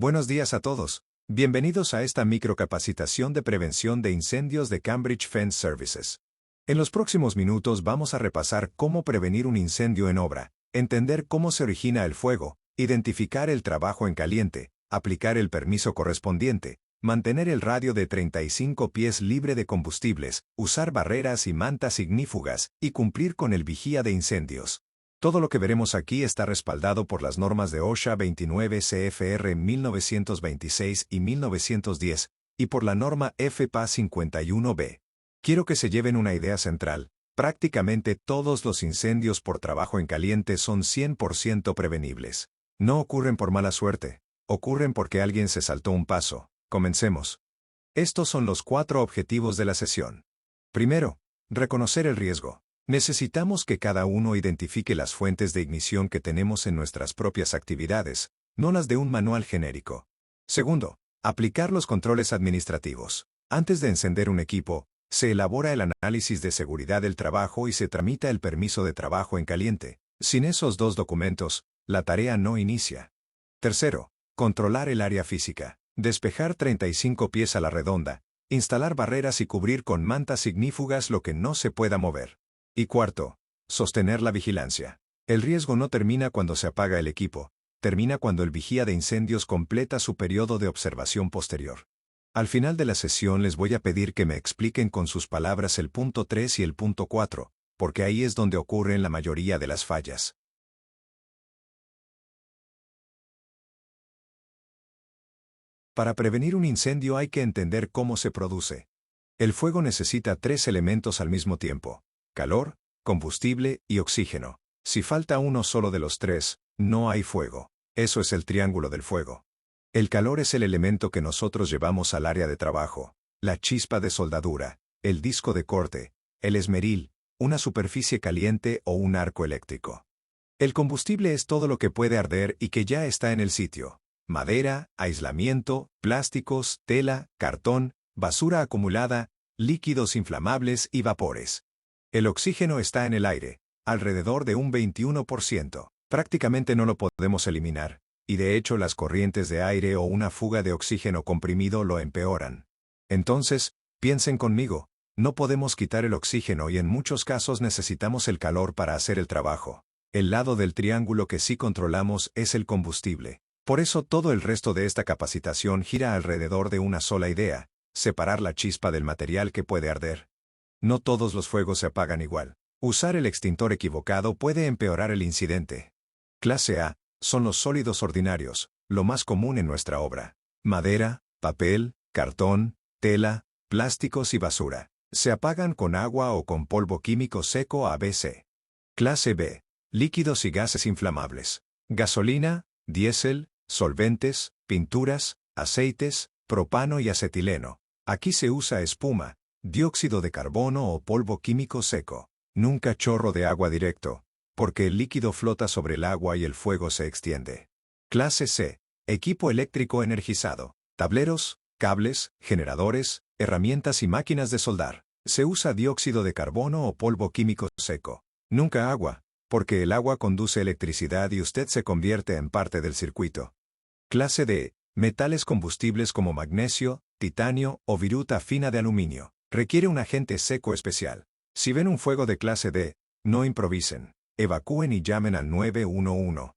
Buenos días a todos. Bienvenidos a esta microcapacitación de prevención de incendios de Cambridge Fence Services. En los próximos minutos vamos a repasar cómo prevenir un incendio en obra, entender cómo se origina el fuego, identificar el trabajo en caliente, aplicar el permiso correspondiente, mantener el radio de 35 pies libre de combustibles, usar barreras y mantas ignífugas, y cumplir con el vigía de incendios. Todo lo que veremos aquí está respaldado por las normas de OSHA 29 CFR 1926 y 1910, y por la norma FPA 51B. Quiero que se lleven una idea central. Prácticamente todos los incendios por trabajo en caliente son 100% prevenibles. No ocurren por mala suerte. Ocurren porque alguien se saltó un paso. Comencemos. Estos son los 4 objetivos de la sesión. Primero, reconocer el riesgo. Necesitamos que cada uno identifique las fuentes de ignición que tenemos en nuestras propias actividades, no las de un manual genérico. Segundo, aplicar los controles administrativos. Antes de encender un equipo, se elabora el análisis de seguridad del trabajo y se tramita el permiso de trabajo en caliente. Sin esos 2 documentos, la tarea no inicia. Tercero, controlar el área física. Despejar 35 pies a la redonda, instalar barreras y cubrir con mantas ignífugas lo que no se pueda mover. Y cuarto, sostener la vigilancia. El riesgo no termina cuando se apaga el equipo, termina cuando el vigía de incendios completa su periodo de observación posterior. Al final de la sesión les voy a pedir que me expliquen con sus palabras el punto 3 y el punto 4, porque ahí es donde ocurren la mayoría de las fallas. Para prevenir un incendio hay que entender cómo se produce. El fuego necesita 3 elementos al mismo tiempo: calor, combustible y oxígeno. Si falta uno solo de los 3, no hay fuego. Eso es el triángulo del fuego. El calor es el elemento que nosotros llevamos al área de trabajo: la chispa de soldadura, el disco de corte, el esmeril, una superficie caliente o un arco eléctrico. El combustible es todo lo que puede arder y que ya está en el sitio: madera, aislamiento, plásticos, tela, cartón, basura acumulada, líquidos inflamables y vapores. El oxígeno está en el aire, alrededor de un 21%. Prácticamente no lo podemos eliminar, y de hecho las corrientes de aire o una fuga de oxígeno comprimido lo empeoran. Entonces, piensen conmigo, no podemos quitar el oxígeno y en muchos casos necesitamos el calor para hacer el trabajo. El lado del triángulo que sí controlamos es el combustible. Por eso todo el resto de esta capacitación gira alrededor de una sola idea: separar la chispa del material que puede arder. No todos los fuegos se apagan igual. Usar el extintor equivocado puede empeorar el incidente. Clase A son los sólidos ordinarios, lo más común en nuestra obra: madera, papel, cartón, tela, plásticos y basura. Se apagan con agua o con polvo químico seco ABC. Clase B, líquidos y gases inflamables: gasolina, diésel, solventes, pinturas, aceites, propano y acetileno. Aquí se usa espuma, dióxido de carbono o polvo químico seco. Nunca chorro de agua directo, porque el líquido flota sobre el agua y el fuego se extiende. Clase C, equipo eléctrico energizado: tableros, cables, generadores, herramientas y máquinas de soldar. Se usa dióxido de carbono o polvo químico seco. Nunca agua, porque el agua conduce electricidad y usted se convierte en parte del circuito. Clase D, metales combustibles como magnesio, titanio o viruta fina de aluminio. Requiere un agente seco especial. Si ven un fuego de clase D, no improvisen. Evacúen y llamen al 911.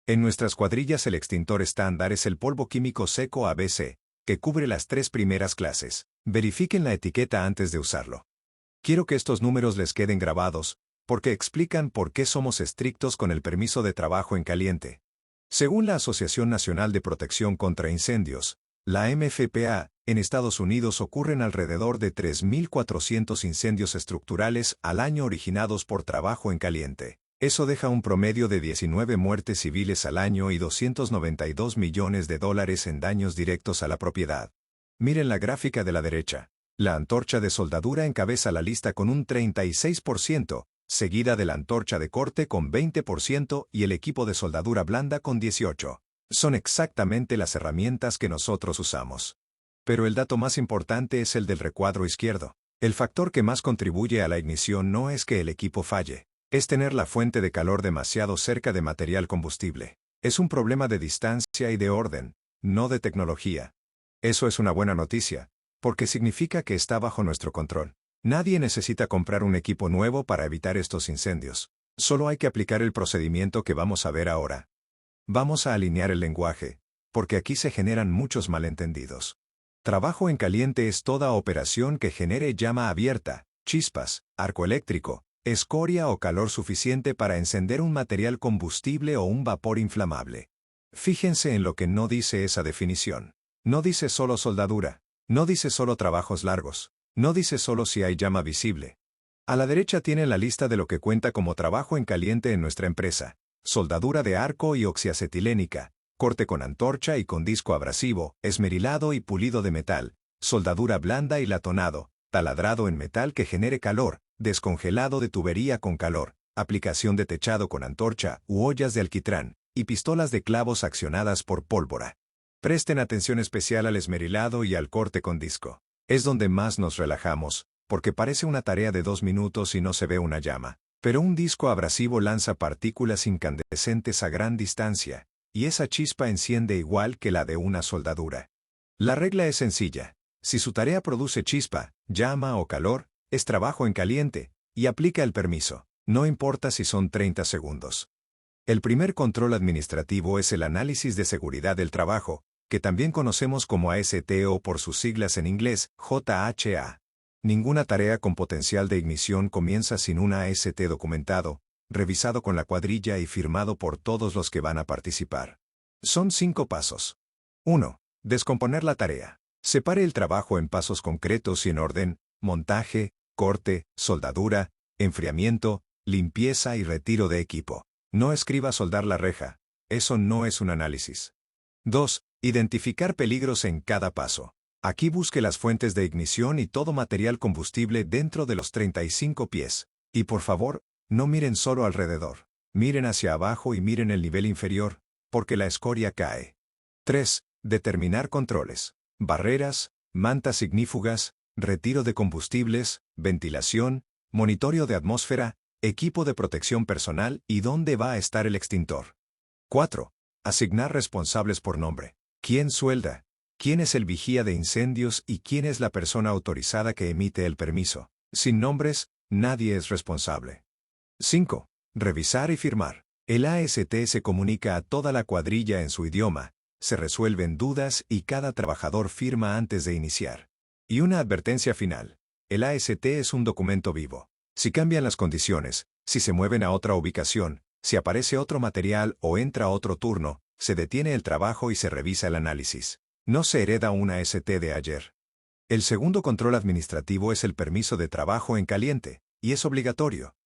En nuestras cuadrillas el extintor estándar es el polvo químico seco ABC, que cubre las 3 primeras clases. Verifiquen la etiqueta antes de usarlo. Quiero que estos números les queden grabados, porque explican por qué somos estrictos con el permiso de trabajo en caliente. Según la Asociación Nacional de Protección contra Incendios, la MFPA, en Estados Unidos ocurren alrededor de 3.400 incendios estructurales al año originados por trabajo en caliente. Eso deja un promedio de 19 muertes civiles al año y $292 millones en daños directos a la propiedad. Miren la gráfica de la derecha. La antorcha de soldadura encabeza la lista con un 36%, seguida de la antorcha de corte con 20% y el equipo de soldadura blanda con 18%. Son exactamente las herramientas que nosotros usamos. Pero el dato más importante es el del recuadro izquierdo. El factor que más contribuye a la ignición no es que el equipo falle, es tener la fuente de calor demasiado cerca de material combustible. Es un problema de distancia y de orden, no de tecnología. Eso es una buena noticia, porque significa que está bajo nuestro control. Nadie necesita comprar un equipo nuevo para evitar estos incendios. Solo hay que aplicar el procedimiento que vamos a ver ahora. Vamos a alinear el lenguaje, porque aquí se generan muchos malentendidos. Trabajo en caliente es toda operación que genere llama abierta, chispas, arco eléctrico, escoria o calor suficiente para encender un material combustible o un vapor inflamable. Fíjense en lo que no dice esa definición. No dice solo soldadura. No dice solo trabajos largos. No dice solo si hay llama visible. A la derecha tiene la lista de lo que cuenta como trabajo en caliente en nuestra empresa. Soldadura de arco y oxiacetilénica, corte con antorcha y con disco abrasivo, esmerilado y pulido de metal, soldadura blanda y latonado, taladrado en metal que genere calor, descongelado de tubería con calor, aplicación de techado con antorcha u ollas de alquitrán, y pistolas de clavos accionadas por pólvora. Presten atención especial al esmerilado y al corte con disco. Es donde más nos relajamos, porque parece una tarea de 2 minutos y no se ve una llama. Pero un disco abrasivo lanza partículas incandescentes a gran distancia, y esa chispa enciende igual que la de una soldadura. La regla es sencilla. Si su tarea produce chispa, llama o calor, es trabajo en caliente, y aplica el permiso. No importa si son 30 segundos. El primer control administrativo es el análisis de seguridad del trabajo, que también conocemos como AST o por sus siglas en inglés, JHA. Ninguna tarea con potencial de ignición comienza sin un AST documentado, revisado con la cuadrilla y firmado por todos los que van a participar. Son 5 pasos. 1. Descomponer la tarea. Separe el trabajo en pasos concretos y en orden: montaje, corte, soldadura, enfriamiento, limpieza y retiro de equipo. No escriba soldar la reja. Eso no es un análisis. 2. Identificar peligros en cada paso. Aquí busque las fuentes de ignición y todo material combustible dentro de los 35 pies. Y por favor, no miren solo alrededor. Miren hacia abajo y miren el nivel inferior, porque la escoria cae. 3. Determinar controles. Barreras, mantas ignífugas, retiro de combustibles, ventilación, monitoreo de atmósfera, equipo de protección personal y dónde va a estar el extintor. 4. Asignar responsables por nombre. ¿Quién suelda? ¿Quién es el vigía de incendios y quién es la persona autorizada que emite el permiso? Sin nombres, nadie es responsable. 5. Revisar y firmar. El AST se comunica a toda la cuadrilla en su idioma, se resuelven dudas y cada trabajador firma antes de iniciar. Y una advertencia final. El AST es un documento vivo. Si cambian las condiciones, si se mueven a otra ubicación, si aparece otro material o entra otro turno, se detiene el trabajo y se revisa el análisis. No se hereda una AST de ayer. El segundo control administrativo es el permiso de trabajo en caliente, y es obligatorio.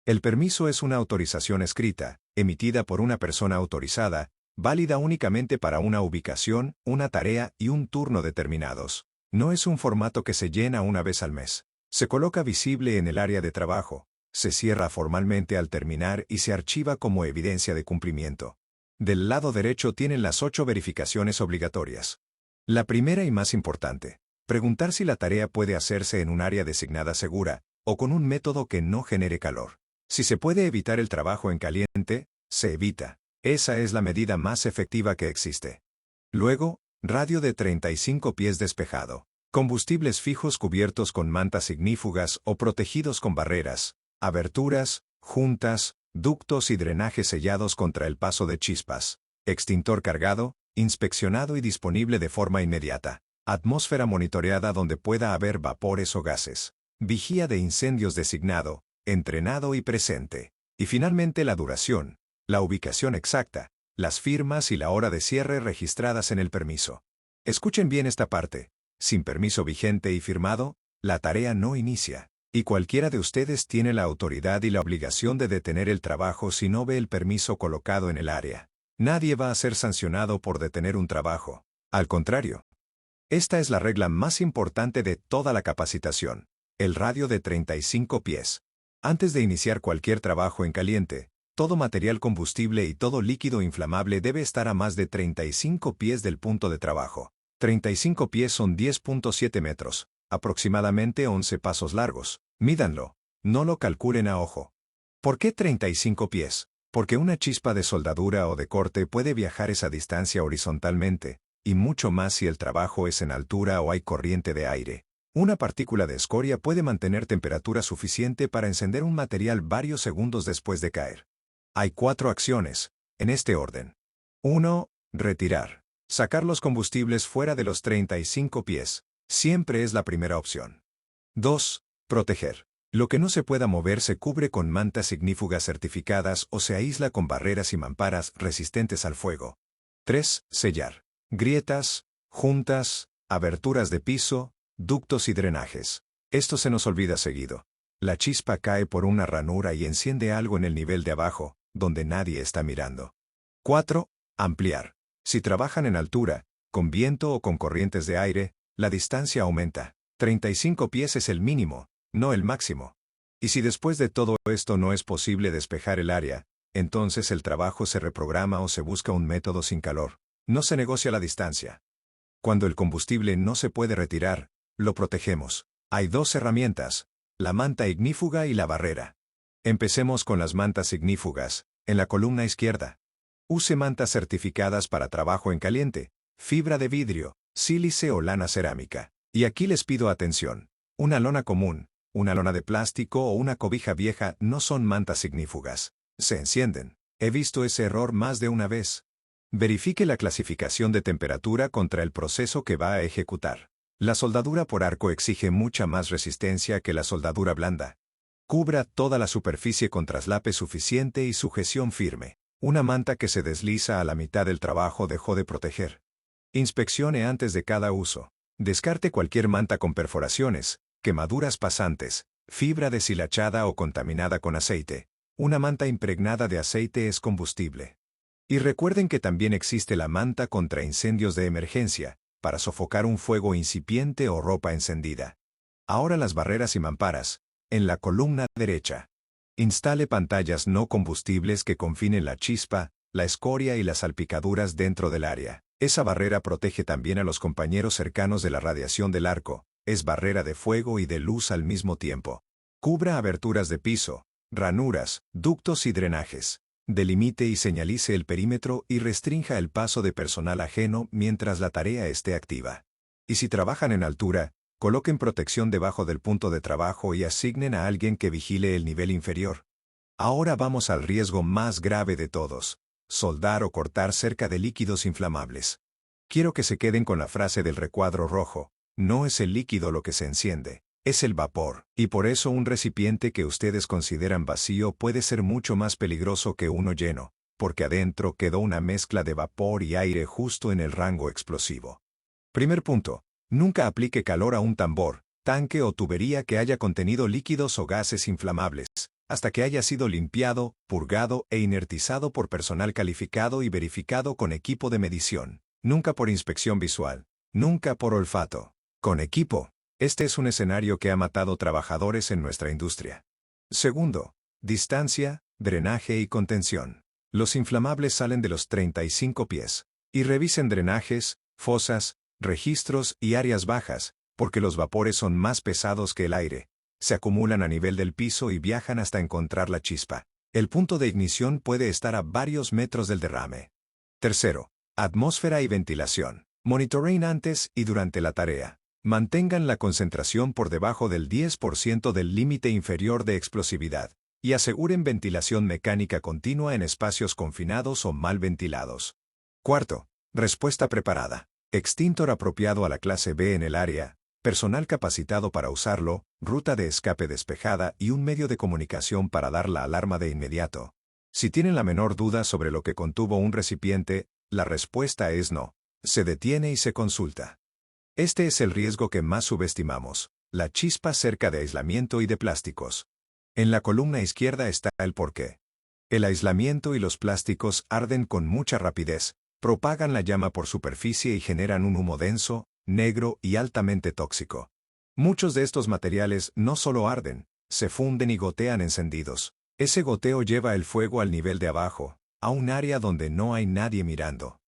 El permiso es una autorización escrita, emitida por una persona autorizada, válida únicamente para una ubicación, una tarea y un turno determinados. No es un formato que se llena una vez al mes. Se coloca visible en el área de trabajo, se cierra formalmente al terminar y se archiva como evidencia de cumplimiento. Del lado derecho tienen las 8 verificaciones obligatorias. La primera y más importante: preguntar si la tarea puede hacerse en un área designada segura, o con un método que no genere calor. Si se puede evitar el trabajo en caliente, se evita. Esa es la medida más efectiva que existe. Luego, radio de 35 pies despejado. Combustibles fijos cubiertos con mantas ignífugas o protegidos con barreras, aberturas, juntas, ductos y drenajes sellados contra el paso de chispas. Extintor cargado, inspeccionado y disponible de forma inmediata. Atmósfera monitoreada donde pueda haber vapores o gases. Vigía de incendios designado, entrenado y presente. Y finalmente la duración, la ubicación exacta, las firmas y la hora de cierre registradas en el permiso. Escuchen bien esta parte. Sin permiso vigente y firmado, la tarea no inicia. Y cualquiera de ustedes tiene la autoridad y la obligación de detener el trabajo si no ve el permiso colocado en el área. Nadie va a ser sancionado por detener un trabajo. Al contrario. Esta es la regla más importante de toda la capacitación. El radio de 35 pies. Antes de iniciar cualquier trabajo en caliente, todo material combustible y todo líquido inflamable debe estar a más de 35 pies del punto de trabajo. 35 pies son 10.7 metros, aproximadamente 11 pasos largos. Mídanlo, no lo calculen a ojo. ¿Por qué 35 pies? Porque una chispa de soldadura o de corte puede viajar esa distancia horizontalmente, y mucho más si el trabajo es en altura o hay corriente de aire. Una partícula de escoria puede mantener temperatura suficiente para encender un material varios segundos después de caer. Hay 4 acciones, en este orden. 1. Retirar. Sacar los combustibles fuera de los 35 pies. Siempre es la primera opción. 2. Proteger. Lo que no se pueda mover se cubre con mantas ignífugas certificadas o se aísla con barreras y mamparas resistentes al fuego. 3. Sellar. Grietas, juntas, aberturas de piso, ductos y drenajes. Esto se nos olvida seguido. La chispa cae por una ranura y enciende algo en el nivel de abajo, donde nadie está mirando. 4. Ampliar. Si trabajan en altura, con viento o con corrientes de aire, la distancia aumenta. 35 pies es el mínimo, no el máximo. Y si después de todo esto no es posible despejar el área, entonces el trabajo se reprograma o se busca un método sin calor. No se negocia la distancia. Cuando el combustible no se puede retirar, lo protegemos. Hay 2 herramientas, la manta ignífuga y la barrera. Empecemos con las mantas ignífugas, en la columna izquierda. Use mantas certificadas para trabajo en caliente, fibra de vidrio, sílice o lana cerámica. Y aquí les pido atención. Una lona común, una lona de plástico o una cobija vieja no son mantas ignífugas. Se encienden. He visto ese error más de una vez. Verifique la clasificación de temperatura contra el proceso que va a ejecutar. La soldadura por arco exige mucha más resistencia que la soldadura blanda. Cubra toda la superficie con traslape suficiente y sujeción firme. Una manta que se desliza a la mitad del trabajo dejó de proteger. Inspeccione antes de cada uso. Descarte cualquier manta con perforaciones, quemaduras pasantes, fibra deshilachada o contaminada con aceite. Una manta impregnada de aceite es combustible. Y recuerden que también existe la manta contra incendios de emergencia, para sofocar un fuego incipiente o ropa encendida. Ahora las barreras y mamparas, en la columna derecha. Instale pantallas no combustibles que confinen la chispa, la escoria y las salpicaduras dentro del área. Esa barrera protege también a los compañeros cercanos de la radiación del arco, es barrera de fuego y de luz al mismo tiempo. Cubra aberturas de piso, ranuras, ductos y drenajes. Delimite y señalice el perímetro y restrinja el paso de personal ajeno mientras la tarea esté activa. Y si trabajan en altura, coloquen protección debajo del punto de trabajo y asignen a alguien que vigile el nivel inferior. Ahora vamos al riesgo más grave de todos: soldar o cortar cerca de líquidos inflamables. Quiero que se queden con la frase del recuadro rojo: no es el líquido lo que se enciende, es el vapor, y por eso un recipiente que ustedes consideran vacío puede ser mucho más peligroso que uno lleno, porque adentro quedó una mezcla de vapor y aire justo en el rango explosivo. Primer punto: nunca aplique calor a un tambor, tanque o tubería que haya contenido líquidos o gases inflamables, hasta que haya sido limpiado, purgado e inertizado por personal calificado y verificado con equipo de medición. Nunca por inspección visual, nunca por olfato. Con equipo. Este es un escenario que ha matado trabajadores en nuestra industria. Segundo, distancia, drenaje y contención. Los inflamables salen de los 35 pies. Y revisen drenajes, fosas, registros y áreas bajas, porque los vapores son más pesados que el aire. Se acumulan a nivel del piso y viajan hasta encontrar la chispa. El punto de ignición puede estar a varios metros del derrame. Tercero, atmósfera y ventilación. Monitoreen antes y durante la tarea. Mantengan la concentración por debajo del 10% del límite inferior de explosividad, y aseguren ventilación mecánica continua en espacios confinados o mal ventilados. Cuarto, respuesta preparada. Extintor apropiado a la clase B en el área, personal capacitado para usarlo, ruta de escape despejada y un medio de comunicación para dar la alarma de inmediato. Si tienen la menor duda sobre lo que contuvo un recipiente, la respuesta es no. Se detiene y se consulta. Este es el riesgo que más subestimamos: la chispa cerca de aislamiento y de plásticos. En la columna izquierda está el porqué. El aislamiento y los plásticos arden con mucha rapidez, propagan la llama por superficie y generan un humo denso, negro y altamente tóxico. Muchos de estos materiales no solo arden, se funden y gotean encendidos. Ese goteo lleva el fuego al nivel de abajo, a un área donde no hay nadie mirando.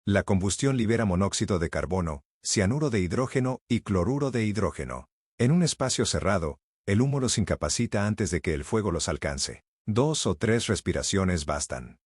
La combustión libera monóxido de carbono, cianuro de hidrógeno y cloruro de hidrógeno. En un espacio cerrado, el humo los incapacita antes de que el fuego los alcance. 2 o 3 respiraciones bastan.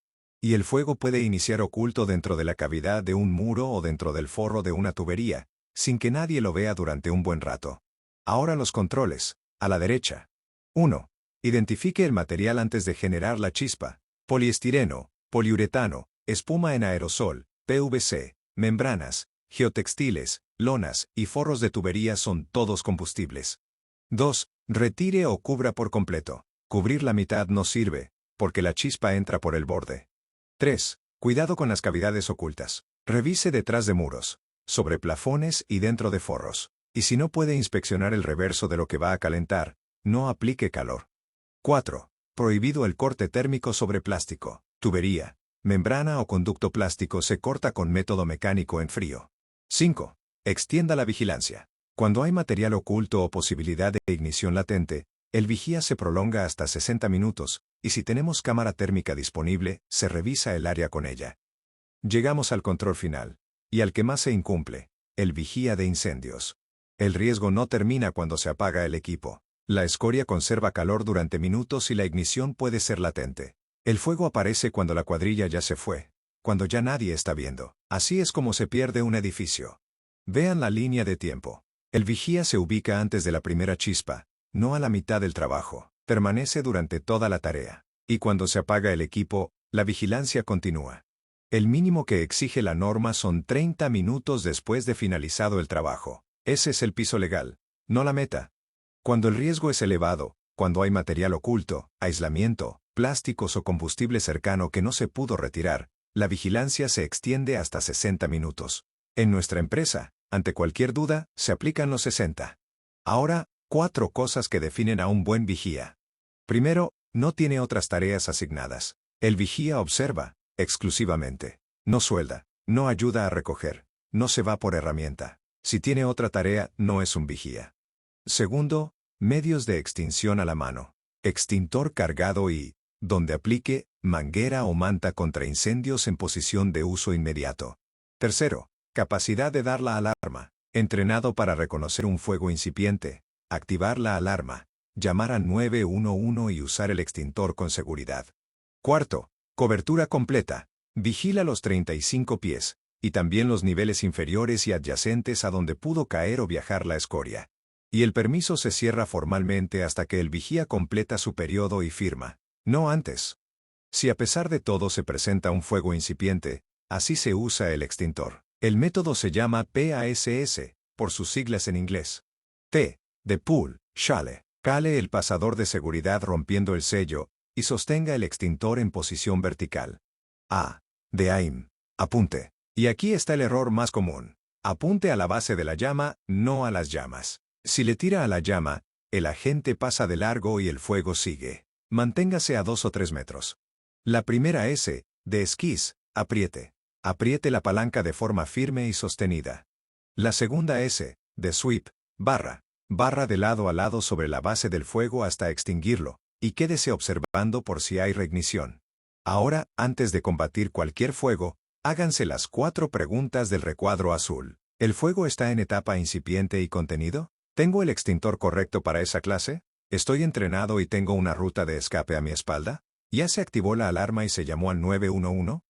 Y el fuego puede iniciar oculto dentro de la cavidad de un muro o dentro del forro de una tubería, sin que nadie lo vea durante un buen rato. Ahora los controles. A la derecha. 1. Identifique el material antes de generar la chispa. Poliestireno, poliuretano, espuma en aerosol, PVC, membranas, geotextiles, lonas y forros de tubería son todos combustibles. 2. Retire o cubra por completo. Cubrir la mitad no sirve, porque la chispa entra por el borde. 3. Cuidado con las cavidades ocultas. Revise detrás de muros, sobre plafones y dentro de forros. Y si no puede inspeccionar el reverso de lo que va a calentar, no aplique calor. 4. Prohibido el corte térmico sobre plástico, tubería, membrana o conducto plástico se corta con método mecánico en frío. 5. Extienda la vigilancia. Cuando hay material oculto o posibilidad de ignición latente, el vigía se prolonga hasta 60 minutos, y si tenemos cámara térmica disponible, se revisa el área con ella. Llegamos al control final, y al que más se incumple, el vigía de incendios. El riesgo no termina cuando se apaga el equipo. La escoria conserva calor durante minutos y la ignición puede ser latente. El fuego aparece cuando la cuadrilla ya se fue, cuando ya nadie está viendo. Así es como se pierde un edificio. Vean la línea de tiempo. El vigía se ubica antes de la primera chispa, no a la mitad del trabajo. Permanece durante toda la tarea. Y cuando se apaga el equipo, la vigilancia continúa. El mínimo que exige la norma son 30 minutos después de finalizado el trabajo. Ese es el piso legal, no la meta. Cuando el riesgo es elevado, cuando hay material oculto, aislamiento, plásticos o combustible cercano que no se pudo retirar, la vigilancia se extiende hasta 60 minutos. En nuestra empresa, ante cualquier duda, se aplican los 60. Ahora, 4 cosas que definen a un buen vigía. Primero, no tiene otras tareas asignadas. El vigía observa, exclusivamente. No suelda, no ayuda a recoger, no se va por herramienta. Si tiene otra tarea, no es un vigía. Segundo, medios de extinción a la mano. Extintor cargado y, donde aplique, manguera o manta contra incendios en posición de uso inmediato. Tercero, capacidad de dar la alarma. Entrenado para reconocer un fuego incipiente, activar la alarma, llamar a 911 y usar el extintor con seguridad. Cuarto, cobertura completa. Vigila los 35 pies, y también los niveles inferiores y adyacentes a donde pudo caer o viajar la escoria. Y el permiso se cierra formalmente hasta que el vigía completa su periodo y firma, no antes. Si a pesar de todo se presenta un fuego incipiente, así se usa el extintor. El método se llama PASS, por sus siglas en inglés. T, de pull, shale. Cale el pasador de seguridad rompiendo el sello, y sostenga el extintor en posición vertical. A, de aim, apunte. Y aquí está el error más común. Apunte a la base de la llama, no a las llamas. Si le tira a la llama, el agente pasa de largo y el fuego sigue. Manténgase a 2 o 3 metros. La primera S, de esquís, apriete. Apriete la palanca de forma firme y sostenida. La segunda S, de sweep, barra. Barra de lado a lado sobre la base del fuego hasta extinguirlo, y quédese observando por si hay reignición. Ahora, antes de combatir cualquier fuego, háganse las 4 preguntas del recuadro azul. ¿El fuego está en etapa incipiente y contenido? ¿Tengo el extintor correcto para esa clase? ¿Estoy entrenado y tengo una ruta de escape a mi espalda? ¿Ya se activó la alarma y se llamó al 911?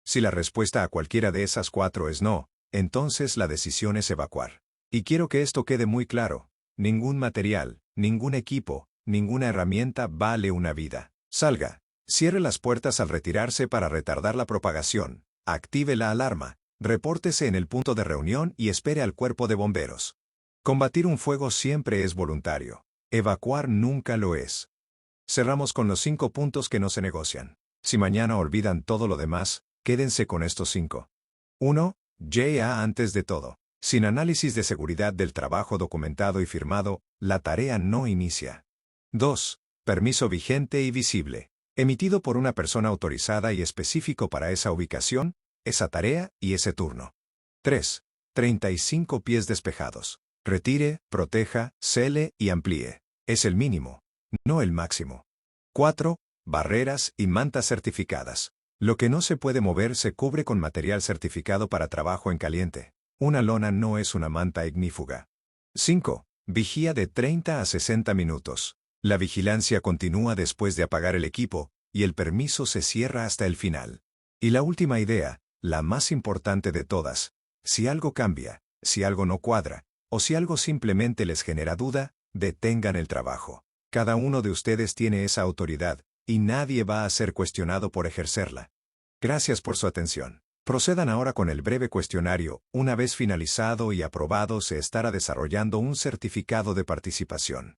Si la respuesta a cualquiera de esas 4 es no, entonces la decisión es evacuar. Y quiero que esto quede muy claro. Ningún material, ningún equipo, ninguna herramienta vale una vida. Salga. Cierre las puertas al retirarse para retardar la propagación. Active la alarma. Repórtese en el punto de reunión y espere al cuerpo de bomberos. Combatir un fuego siempre es voluntario. Evacuar nunca lo es. Cerramos con los 5 puntos que no se negocian. Si mañana olvidan todo lo demás, quédense con estos 5. 1. Ya antes de todo. Sin análisis de seguridad del trabajo documentado y firmado, la tarea no inicia. 2. Permiso vigente y visible. Emitido por una persona autorizada y específico para esa ubicación, esa tarea y ese turno. 3. 35 pies despejados. Retire, proteja, cele y amplíe. Es el mínimo, no el máximo. 4. Barreras y mantas certificadas. Lo que no se puede mover se cubre con material certificado para trabajo en caliente. Una lona no es una manta ignífuga. 5. Vigía de 30 a 60 minutos. La vigilancia continúa después de apagar el equipo, y el permiso se cierra hasta el final. Y la última idea, la más importante de todas. Si algo cambia, si algo no cuadra, o si algo simplemente les genera duda, detengan el trabajo. Cada uno de ustedes tiene esa autoridad, y nadie va a ser cuestionado por ejercerla. Gracias por su atención. Procedan ahora con el breve cuestionario. Una vez finalizado y aprobado, se estará desarrollando un certificado de participación.